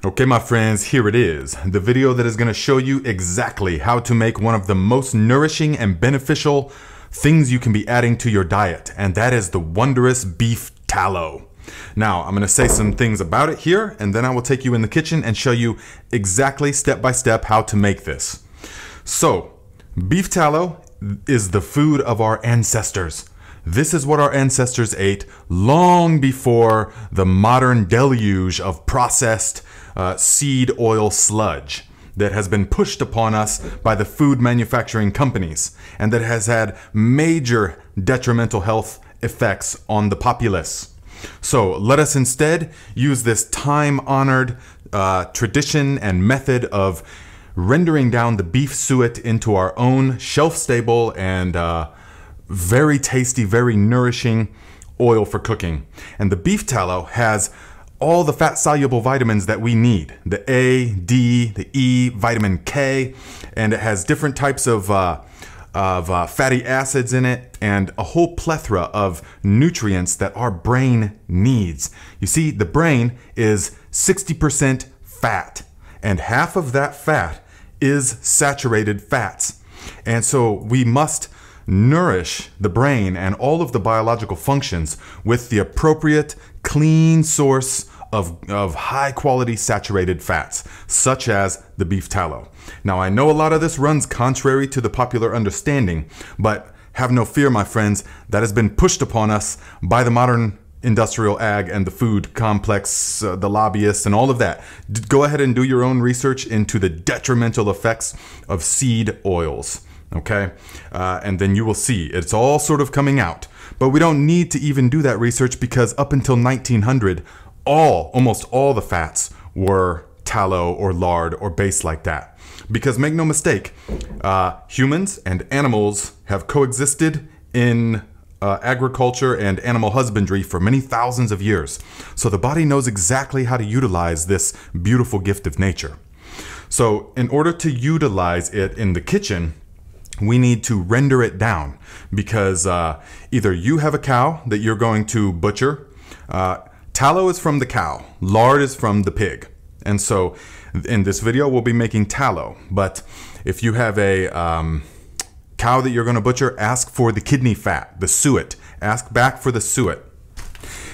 Okay, my friends, here it is. The video that is going to show you exactly how to make one of the most nourishing and beneficial things you can be adding to your diet, and that is the wondrous beef tallow. Now, I'm going to say some things about it here, and then I will take you in the kitchen and show you exactly step by step how to make this. So, beef tallow is the food of our ancestors. This is what our ancestors ate long before the modern deluge of processed seed oil sludge that has been pushed upon us by the food manufacturing companies and that has had major detrimental health effects on the populace. So let us instead use this time-honored tradition and method of rendering down the beef suet into our own shelf-stable and very tasty, very nourishing oil for cooking. And the beef tallow has all the fat-soluble vitamins that we need. The A, D, the E, vitamin K, and it has different types of fatty acids in it and a whole plethora of nutrients that our brain needs. You see, the brain is 60% fat, and half of that fat is saturated fats. And so we must nourish the brain and all of the biological functions with the appropriate clean source of high quality saturated fats, such as the beef tallow. Now, I know a lot of this runs contrary to the popular understanding, but have no fear, my friends, that has been pushed upon us by the modern industrial ag and the food complex, the lobbyists and all of that. Go ahead and do your own research into the detrimental effects of seed oils. Okay, and then you will see it's all sort of coming out. But we don't need to even do that research because up until 1900, almost all the fats were tallow or lard or base like that. Because make no mistake, humans and animals have coexisted in agriculture and animal husbandry for many thousands of years. So the body knows exactly how to utilize this beautiful gift of nature. So in order to utilize it in the kitchen, we need to render it down because either you have a cow that you're going to butcher. Tallow is from the cow, lard is from the pig. And so in this video, we'll be making tallow. But if you have a cow that you're going to butcher, ask for the kidney fat, the suet. Ask back for the suet.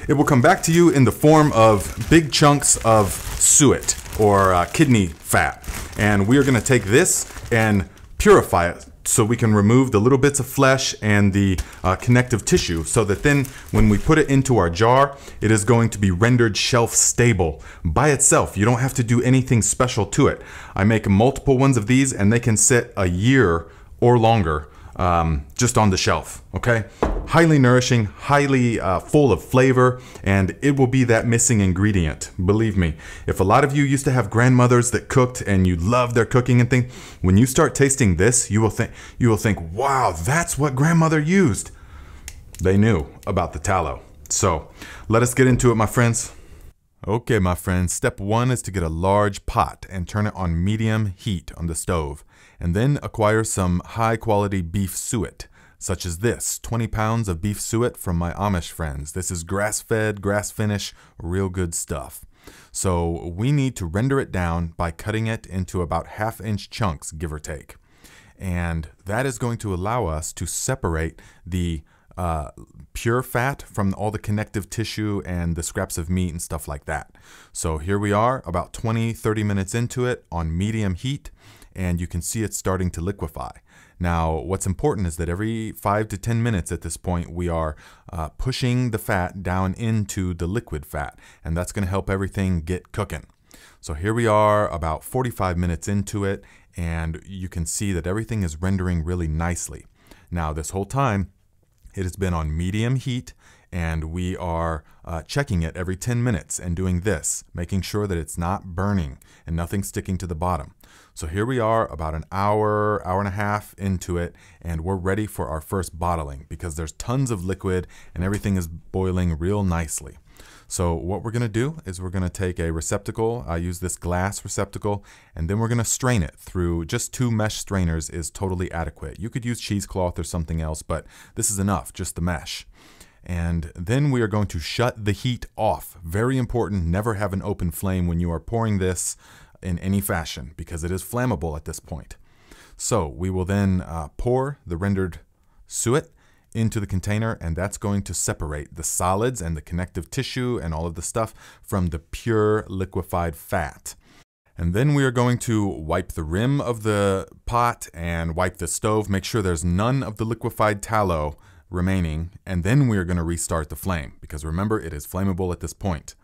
It will come back to you in the form of big chunks of suet or kidney fat. And we are going to take this and purify it so we can remove the little bits of flesh and the connective tissue so that then when we put it into our jar, it is going to be rendered shelf stable by itself. You don't have to do anything special to it. I make multiple ones of these and they can sit a year or longer just on the shelf, okay? Highly nourishing, highly full of flavor, and it will be that missing ingredient. Believe me, if a lot of you used to have grandmothers that cooked and you loved their cooking and things, when you start tasting this, you will think, wow, that's what grandmother used. They knew about the tallow. So let us get into it, my friends. Okay, my friends, step one is to get a large pot and turn it on medium heat on the stove, and then acquire some high quality beef suet, such as this, 20 pounds of beef suet from my Amish friends. This is grass-fed, grass-finish, real good stuff. So we need to render it down by cutting it into about 1/2 inch chunks, give or take. And that is going to allow us to separate the pure fat from all the connective tissue and the scraps of meat and stuff like that. So here we are about 20-30 minutes into it on medium heat, and you can see it's starting to liquefy. Now, what's important is that every 5 to 10 minutes at this point, we are pushing the fat down into the liquid fat, and that's going to help everything get cooking. So here we are about 45 minutes into it, and you can see that everything is rendering really nicely. Now, this whole time, it has been on medium heat, and we are checking it every 10 minutes and doing this, making sure that it's not burning and nothing sticking to the bottom. So here we are about an hour, hour and a half into it, and we're ready for our first bottling because there's tons of liquid and everything is boiling real nicely. So what we're going to do is we're going to take a receptacle. I use this glass receptacle, and then we're going to strain it through just 2 mesh strainers is totally adequate. You could use cheesecloth or something else, but this is enough, just the mesh. And then we are going to shut the heat off. Very important, never have an open flame when you are pouring this in any fashion because it is flammable at this point. So we will then pour the rendered suet into the container, and that's going to separate the solids and the connective tissue and all of the stuff from the pure liquefied fat. And then we are going to wipe the rim of the pot and wipe the stove, make sure there's none of the liquefied tallow remaining, and then we are going to restart the flame because remember, it is flammable at this point.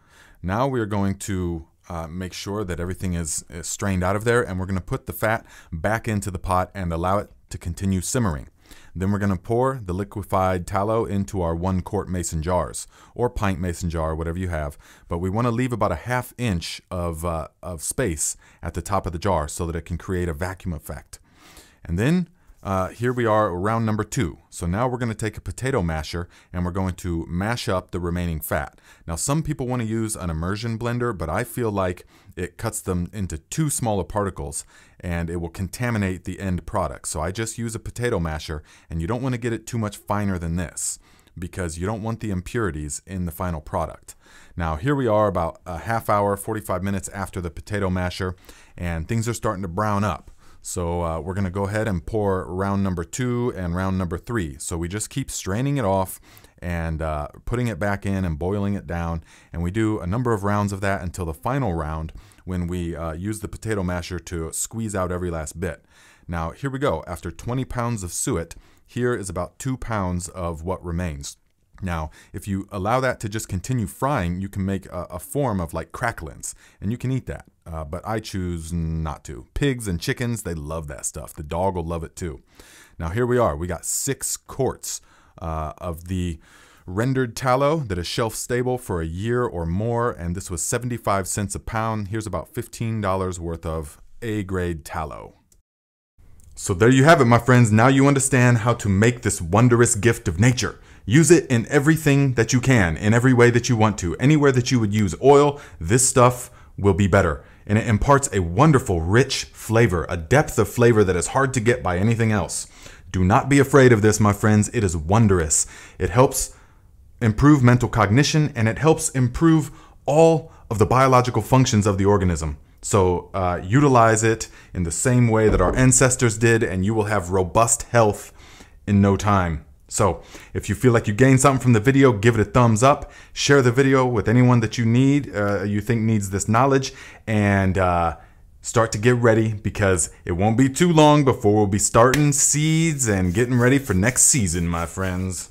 Now we are going to make sure that everything is strained out of there, and we're going to put the fat back into the pot and allow it to continue simmering. Then we're going to pour the liquefied tallow into our 1 quart mason jars or pint mason jar, whatever you have. But we want to leave about a ½ inch of space at the top of the jar so that it can create a vacuum effect. And then here we are, round number 2. So now we're going to take a potato masher and we're going to mash up the remaining fat. Now some people want to use an immersion blender, but I feel like it cuts them into too small of particles and it will contaminate the end product. So I just use a potato masher, and you don't want to get it too much finer than this because you don't want the impurities in the final product. Now here we are about a ½ hour, 45 minutes after the potato masher, and things are starting to brown up. So we're going to go ahead and pour round number 2 and round number 3. So we just keep straining it off and putting it back in and boiling it down. And we do a number of rounds of that until the final round when we use the potato masher to squeeze out every last bit. Now here we go. After 20 pounds of suet, here is about 2 pounds of what remains. Now, if you allow that to just continue frying, you can make a form of like cracklings, and you can eat that. But I choose not to. Pigs and chickens, they love that stuff. The dog will love it too. Now here we are. We got 6 quarts of the rendered tallow that is shelf stable for a year or more, and this was 75 cents a pound. Here's about $15 worth of A-grade tallow. So there you have it, my friends. Now you understand how to make this wondrous gift of nature. Use it in everything that you can, in every way that you want to. Anywhere that you would use oil, this stuff will be better. And it imparts a wonderful, rich flavor, a depth of flavor that is hard to get by anything else. Do not be afraid of this, my friends. It is wondrous. It helps improve mental cognition, and it helps improve all of the biological functions of the organism. So utilize it in the same way that our ancestors did, and you will have robust health in no time. So if you feel like you gained something from the video, give it a thumbs up, share the video with anyone that you think needs this knowledge, and start to get ready because it won't be too long before we'll be starting seeds and getting ready for next season, my friends.